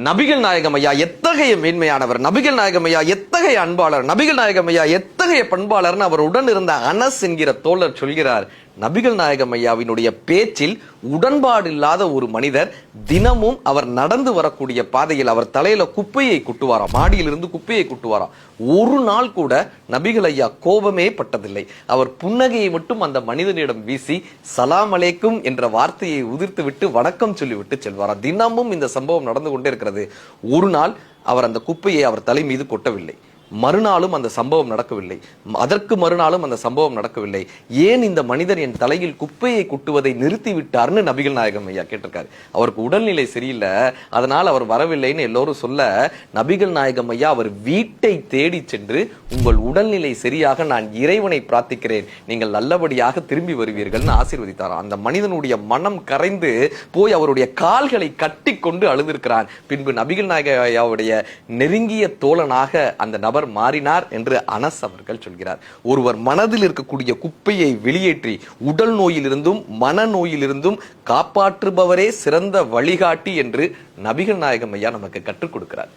நபிகள் நாயகம் ஐயா எத்தகைய மேன்மையானவர், நபிகள் நாயகம் ஐயா எத்தகைய அன்பாளர், நபிகள் நாயகம் ஐயா எத்தகைய பண்பாளர்னு அவர் உடன் இருந்த அனஸ் என்கிற தோழர் சொல்கிறார். நபிகள் நாயகம் ஐயாவினுடைய பேச்சில் உடன்பாடு இல்லாத ஒரு மனிதர் தினமும் அவர் நடந்து வரக்கூடிய பாதையில் அவர் தலையில குப்பையை குட்டுவாராம், மாடியிலிருந்து குப்பையை குட்டுவாராம். ஒரு நாள் கூட நபிகள் ஐயா கோபமே பட்டதில்லை. அவர் புன்னகையை மட்டும் அந்த மனிதனிடம் வீசி சலாம் அலைக்கும் என்ற வார்த்தையை உதிர்த்து விட்டு வணக்கம் சொல்லிவிட்டு செல்வாராம். தினமும் இந்த சம்பவம் நடந்து கொண்டே இருக்கிறது. ஒரு நாள் அவர் அந்த குப்பையை அவர் தலை மீது கொட்டவில்லை. மறுநாளும் அந்த சம்பவம் நடக்கவில்லை. அதற்கு மறுநாளும் அந்த சம்பவம் நடக்கவில்லை. ஏன் இந்த மனிதர் என் தலையில் குப்பையை குட்டுவதை நிறுத்தி விட்டார்னு நபிகள் நாயகம் ஐயா கேட்டிருக்காரு. அவருக்கு உடல்நிலை சரியில்லை, அதனால் அவர் வரவில்லைன்னு எல்லோரும் சொல்ல, நபிகள் நாயகம் ஐயா அவர் வீட்டை தேடி சென்று உங்கள் உடல்நிலை சரியாக நான் இறைவனை பிரார்த்திக்கிறேன், நீங்கள் நல்லபடியாக திரும்பி வருவீர்கள்னு ஆசீர்வதித்தாராம். அந்த மனிதனுடைய மனம் கரைந்து போய் அவருடைய கால்களை கட்டி கொண்டு அழுதிருக்கிறான். பின்பு நபிகள் நாயகம் ஐயாவுடைய நெருங்கிய தோழனாக அந்த நபர் மாறினார் என்று அனஸ் அவர்கள் சொல்கிறார். ஒருவர் மனதில் இருக்கக்கூடிய குப்பையை வெளியேற்றி உடல் நோயிலிருந்தும் மன நோயிலிருந்தும் காப்பாற்றுபவரே சிறந்த வழிகாட்டி என்று நபிகள் நாயகம் ஐயா நமக்கு கற்றுக் கொடுக்கிறார்.